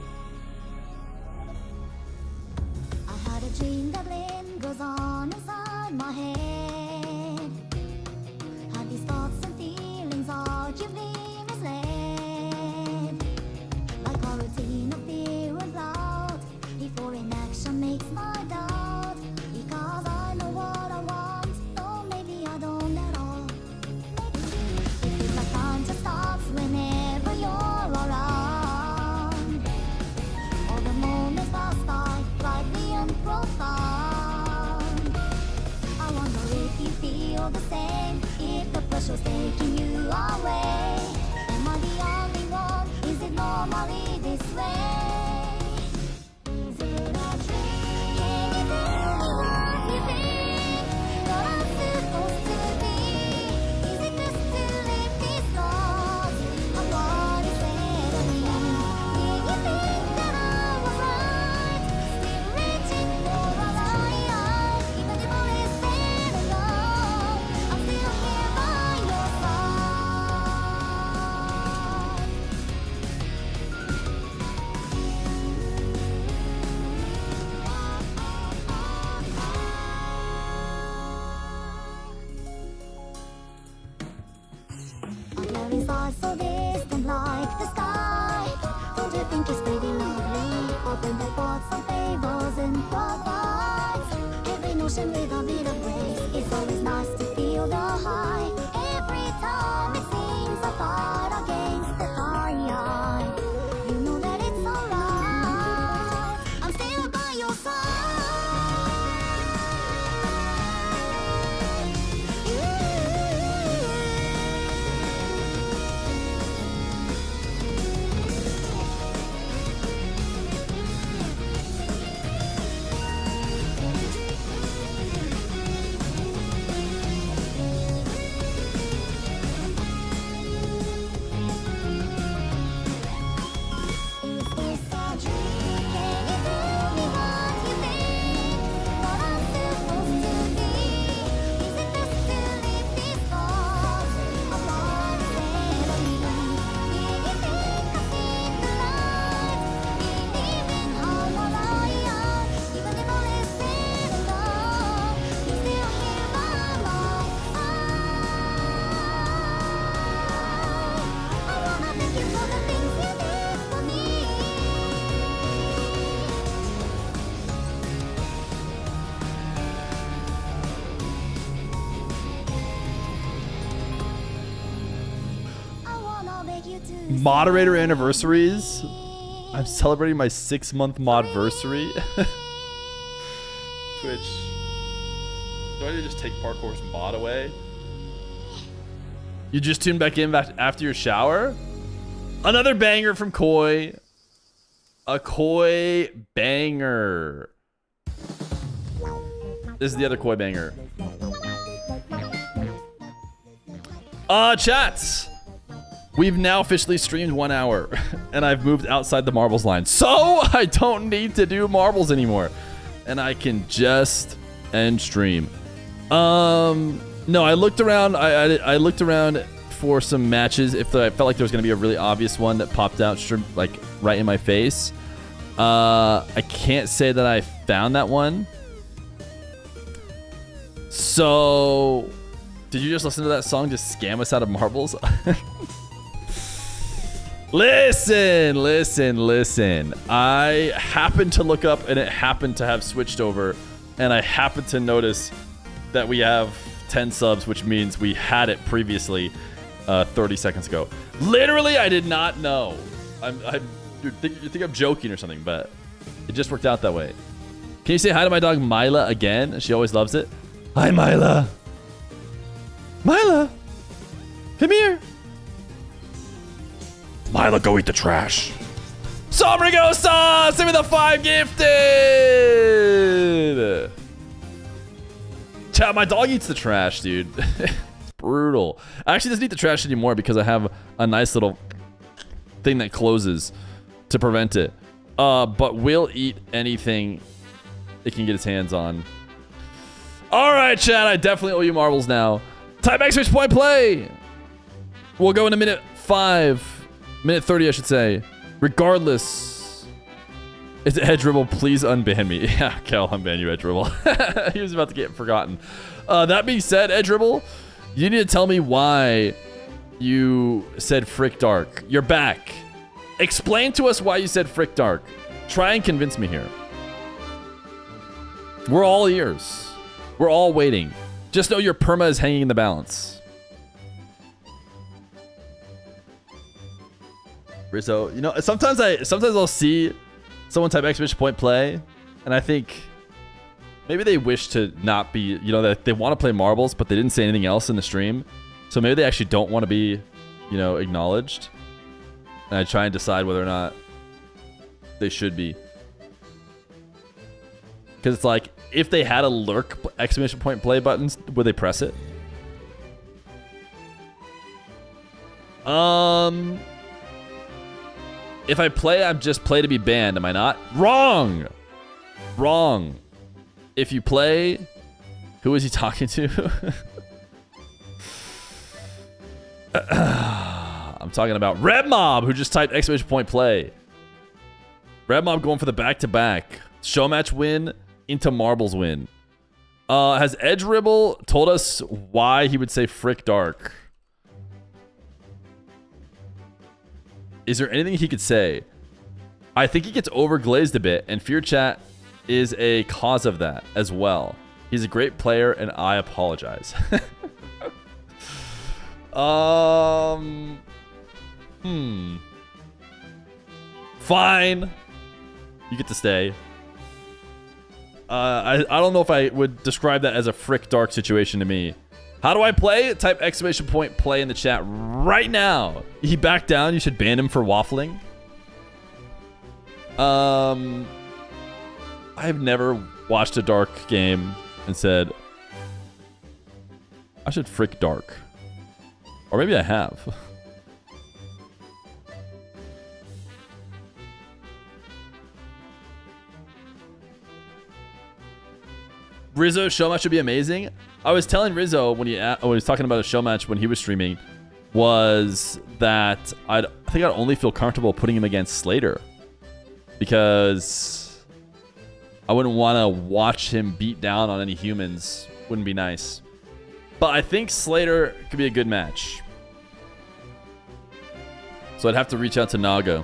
I had a dream that lingers on inside my head. Had these thoughts and feelings all still the same if the pressure's taking you away. Am I the only one? Is it normally this way? Is it a dream? Can you tell me what you think? What I'm supposed to be? Is it just to live these thoughts? And what is it of me? Did you think that I was right? Still reaching for a light. Even if I listen alone, I'm still here by your side. On your inside, so distant like the sky. Don't you think it's pretty lovely? Open the box of favors and provides every notion with a bit of grace. It's always nice to feel the high. Every time it seems a fight against the tide. You know that it's alright. I'm still by your side. Is this a dream? Can you tell me what you think? What I'm supposed to be? Is it best to live these thoughts? Or what is it of me? Did you think I've seen the light? Believe in harmony. Even if I listen alone, you're still here by my side. I wanna thank you for the things you did for me. I wanna beg you to Moderator anniversaries. I'm celebrating my 6-month modversary. Twitch. Do I need to just take Parkour's mod away? You just tuned back in after your shower? Another banger from Koi. A Koi banger. This is the other Koi banger. Chats. We've now officially streamed 1 hour, and I've moved outside the marbles line. So I don't need to do marbles anymore. And I can just end stream. No, I looked around. I looked around for some matches if I felt like there was going to be a really obvious one that popped out like right in my face. I can't say that I found that one. So, did you just listen to that song to scam us out of marbles? Listen. I happened to look up and it happened to have switched over, and I happened to notice that we have 10 subs, which means we had it previously 30 seconds ago. Literally, I did not know. You think I'm joking or something, but it just worked out that way. Can you say hi to my dog Mila again? She always loves it. Hi, Mila. Mila, come here. Mila, go eat the trash. Somrigosa, send me the 5 gifted. Chat, my dog eats the trash, dude. It's brutal. Actually, doesn't eat the trash anymore because I have a nice little thing that closes to prevent it. But will eat anything it can get its hands on. All right, chat, I definitely owe you marbles now. Time X point play. We'll go in a minute 5. Minute 30, I should say. Regardless, it's Ed Dribble. Please unban me. Yeah, okay, I'll unban you, Ed Dribble. He was about to get forgotten. That being said, Ed Dribble, you need to tell me why you said Frick Dark. You're back. Explain to us why you said Frick Dark. Try and convince me here. We're all ears. We're all waiting. Just know your perma is hanging in the balance. Rizzo, you know, sometimes I'll see someone type exclamation point play, and I think, Maybe they wish to not be, you know, that they want to play marbles, but they didn't say anything else in the stream. So maybe they actually don't want to be, you know, acknowledged. And I try and decide whether or not they should be. Because it's like, if they had a lurk exclamation point play buttons, would they press it? If I play, I'm just play to be banned, am I not? Wrong! Wrong. If you play, who is he talking to? I'm talking about Red Mob, who just typed exclamation point play. Red Mob going for the back-to-back. Show match win into marbles win. Has Edge Ribble told us why he would say frick dark? Is there anything he could say? I think he gets overglazed a bit, and Fear Chat is a cause of that as well. He's a great player, and I apologize. Fine. You get to stay. I don't know if I would describe that as a frick dark situation to me. How do I play? Type exclamation point play in the chat right now. He backed down. You should ban him for waffling. I've never watched a dark game and said, I should frick dark. Or maybe I have. Rizzo show match would be amazing. I was telling Rizzo when he was talking about a show match when he was streaming, was that I think I'd only feel comfortable putting him against Slater, because I wouldn't want to watch him beat down on any humans. Wouldn't be nice. But I think Slater could be a good match. So I'd have to reach out to Nago.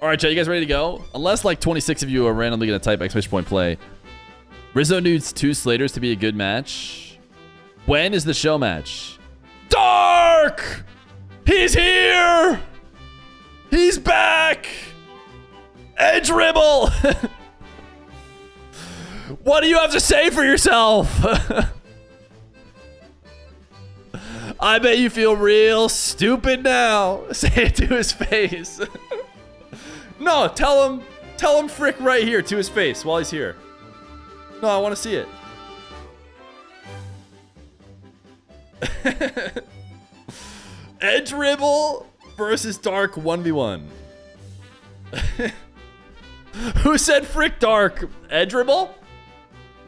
All right, chat, you guys ready to go? Unless like 26 of you are randomly going to type exclamation point play. Rizzo needs 2 Slaters to be a good match. When is the show match? Dark! He's here! He's back! Edge Ribble! What do you have to say for yourself? I bet you feel real stupid now. Say it to his face. No, tell him frick right here to his face while he's here. No, I want to see it. Edge Ribble versus Dark 1v1. Who said frick Dark? Edge Ribble?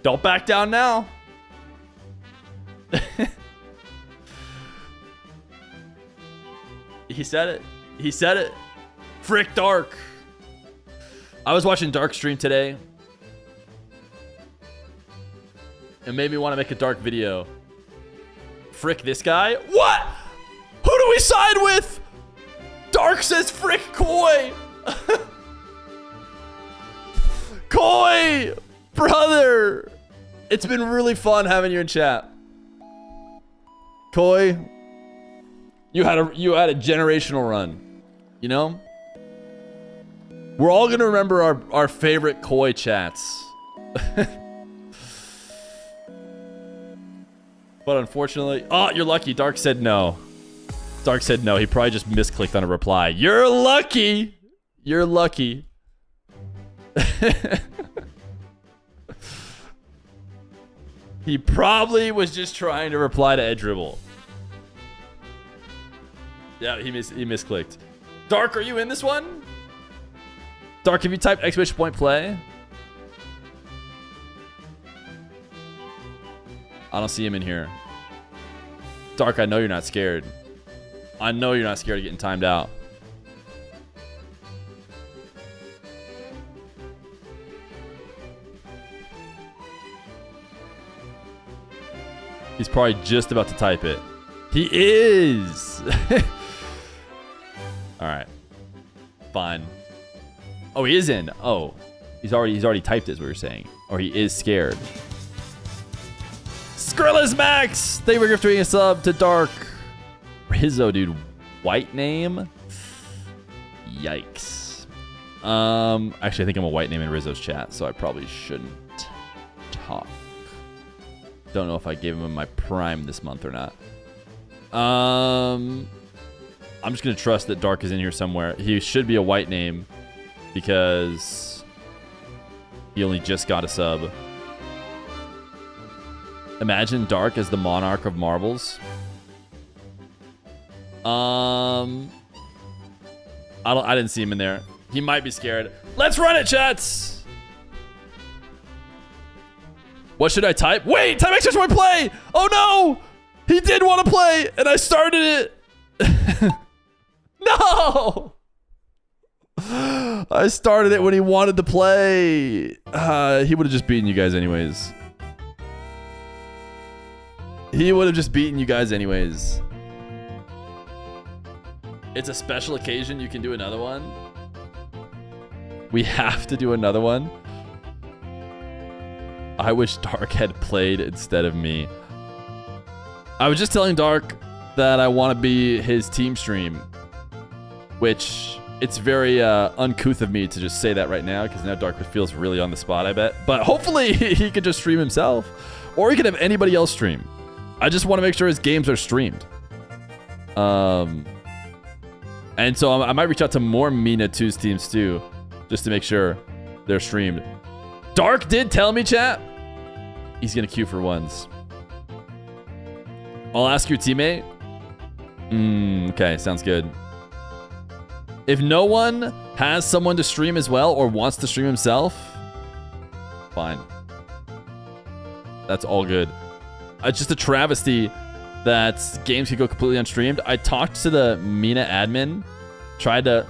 Don't back down now. He said it. He said it. Frick Dark. I was watching Dark stream today. It made me want to make a Dark video. Frick this guy? What? Who do we side with? Dark says frick Koi. Koi! Brother! It's been really fun having you in chat. Koi, you had a generational run. You know? We're all gonna remember our favorite Koi chats. But unfortunately, oh, you're lucky. Dark said no. Dark said no. He probably just misclicked on a reply. You're lucky. You're lucky. He probably was just trying to reply to Edge Ribble. Yeah, he misclicked. Dark, are you in this one? Dark, have you typed exclamation point play? I don't see him in here. Dark, I know you're not scared. I know you're not scared of getting timed out. He's probably just about to type it. He is! Alright. Fine. Oh, he is in. Oh. He's already typed it, is what you're saying. Or he is scared. Skrilla's Max! Thank you for gifting a sub to Dark. Rizzo, dude. White name? Yikes. Actually, I think I'm a white name in Rizzo's chat, so I probably shouldn't talk. Don't know if I gave him my prime this month or not. I'm just gonna trust that Dark is in here somewhere. He should be a white name because he only just got a sub. Imagine Dark as the monarch of marbles. I didn't see him in there. He might be scared. Let's run it, chats. What should I type? Wait, type extra point play. Oh no, he did want to play, and I started it. No, I started it when he wanted to play. He would have just beaten you guys anyways. He would have just beaten you guys anyways. It's a special occasion. You can do another one. We have to do another one. I wish Dark had played instead of me. I was just telling Dark that I want to be his team stream, which it's very uncouth of me to just say that right now because now Dark feels really on the spot, I bet. But hopefully he could just stream himself, or he could have anybody else stream. I just want to make sure his games are streamed. And so I might reach out to more Mina 2's teams too, just to make sure they're streamed. Dark did tell me, chat, he's going to queue for ones. I'll ask your teammate. Okay, sounds good. If no one has someone to stream as well or wants to stream himself, fine. That's all good. It's just a travesty that games could go completely unstreamed. I talked to the Mina admin, tried to,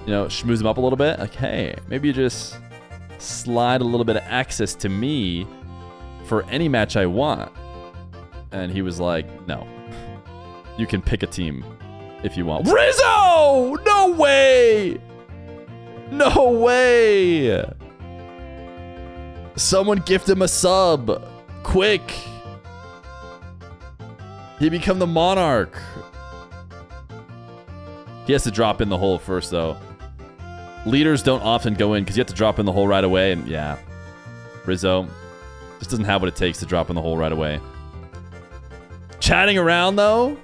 schmooze him up a little bit. Like, hey, maybe you just slide a little bit of access to me for any match I want. And he was like, no. You can pick a team if you want. Rizzo! No way! No way! Someone gift him a sub. Quick. He become the monarch. He has to drop in the hole first, though. Leaders don't often go in because you have to drop in the hole right away. And yeah, Rizzo just doesn't have what it takes to drop in the hole right away. Chatting around, though.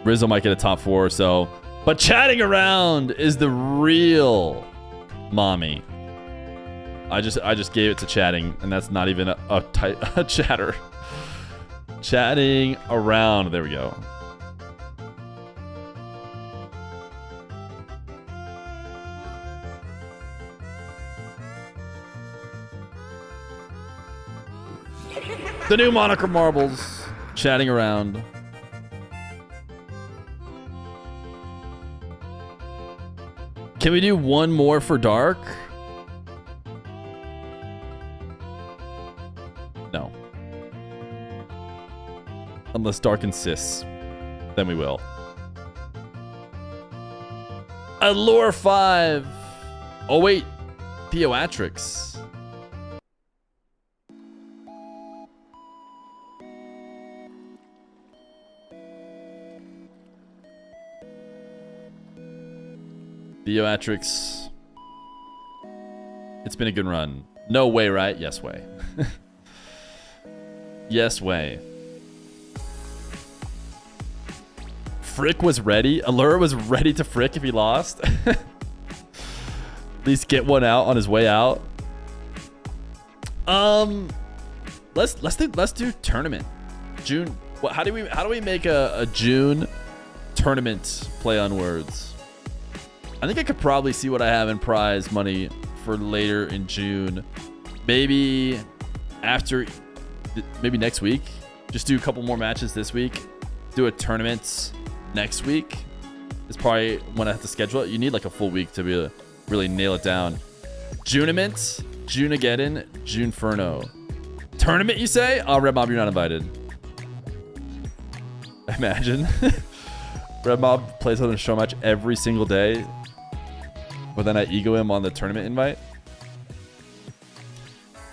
Rizzo might get a top 4 or so. But chatting around is the real mommy. I just gave it to chatting, and that's not even a chatter. Chatting around. There we go. The new moniker marbles. Chatting around. Can we do one more for Dark? No. Unless Dark insists, then we will. Allure 5. Oh wait, Theoatrix. Theoatrix. It's been a good run. No way, right? Yes way. Yes way. Frick was ready. Allure was ready to frick if he lost. At least get one out on his way out. Let's do tournament. June. What? How do we make a June tournament play on words? I think I could probably see what I have in prize money for later in June. Maybe after, maybe next week. Just do a couple more matches this week. Do a tournament next week. Is probably when I have to schedule it. You need like a full week to be able to really nail it down. Junament, Junegeddon, Juneferno. Tournament, you say? Oh, Red Mob, you're not invited. Imagine. Red Mob plays on a show match every single day. But then I ego him on the tournament invite.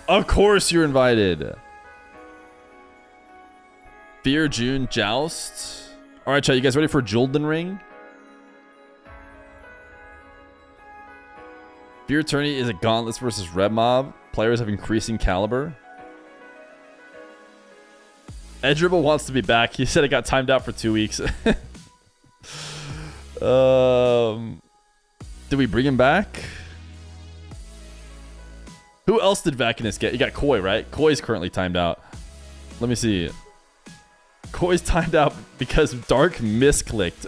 Of course you're invited. Fear, June, Joust. All right, chat. You guys ready for Jolden Ring? Fear Tourney is a gauntlets versus Red Mob. Players have increasing caliber. Edribble wants to be back. He said it got timed out for 2 weeks. Did we bring him back? Who else did Vacanus get? You got Koi, right? Koi's currently timed out. Let me see. Koi's timed out because Dark misclicked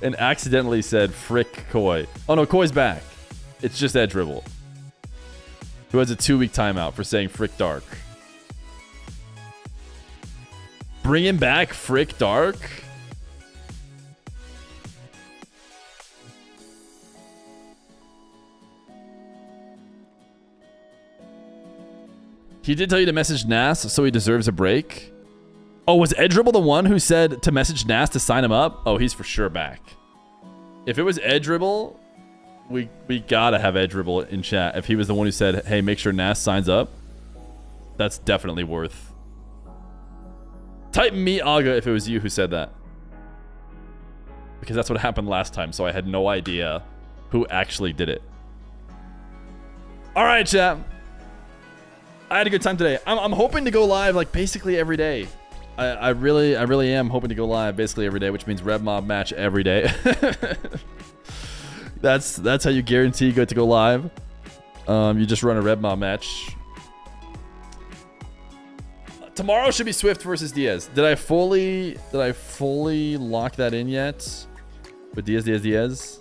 and accidentally said frick Koi. Oh no, Koi's back. It's just Edribble, who has a 2-week timeout for saying frick Dark. Bring him back, frick Dark? He did tell you to message Nas, so he deserves a break. Oh, was Edribble the one who said to message Nas to sign him up? Oh, he's for sure back. If it was Edribble, we gotta have Edribble in chat. If he was the one who said, hey, make sure Nas signs up, that's definitely worth. Type me Aga if it was you who said that. Because that's what happened last time, so I had no idea who actually did it. All right, chat. I had a good time today. I'm hoping to go live like basically every day. I really am hoping to go live basically every day, which means Red Mob match every day. That's how you guarantee you get to go live. You just run a Red Mob match. Tomorrow should be Swift versus Diaz. Did I fully lock that in yet? With Diaz?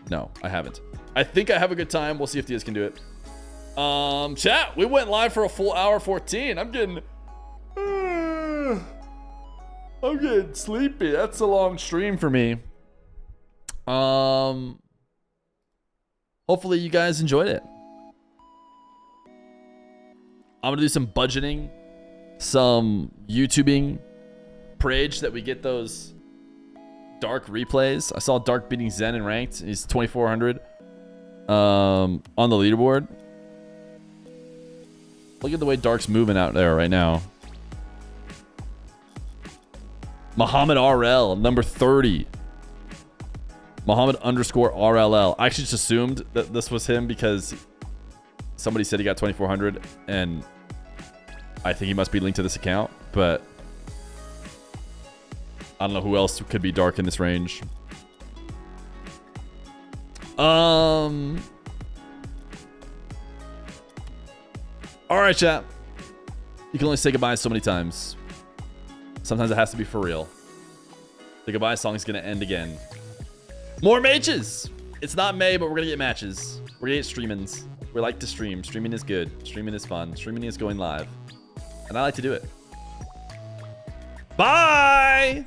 No, I haven't. I think I have a good time. We'll see if Diaz can do it. Chat, we went live for a full hour 14. I'm getting sleepy. That's a long stream for me. Hopefully you guys enjoyed it. I'm gonna do some budgeting, some YouTubing, prage that we get those Dark replays. I saw Dark beating Zen in ranked. He's 2400 on the leaderboard. Look at the way Dark's moving out there right now. Muhammad RL, number 30. Muhammad _ RLL. I actually just assumed that this was him because somebody said he got 2400 and I think he must be linked to this account, but I don't know who else could be Dark in this range. All right, chat. You can only say goodbye so many times. Sometimes it has to be for real. The goodbye song is going to end again. More matches. It's not May, but we're going to get matches. We're going to get streamings. We like to stream. Streaming is good. Streaming is fun. Streaming is going live. And I like to do it. Bye!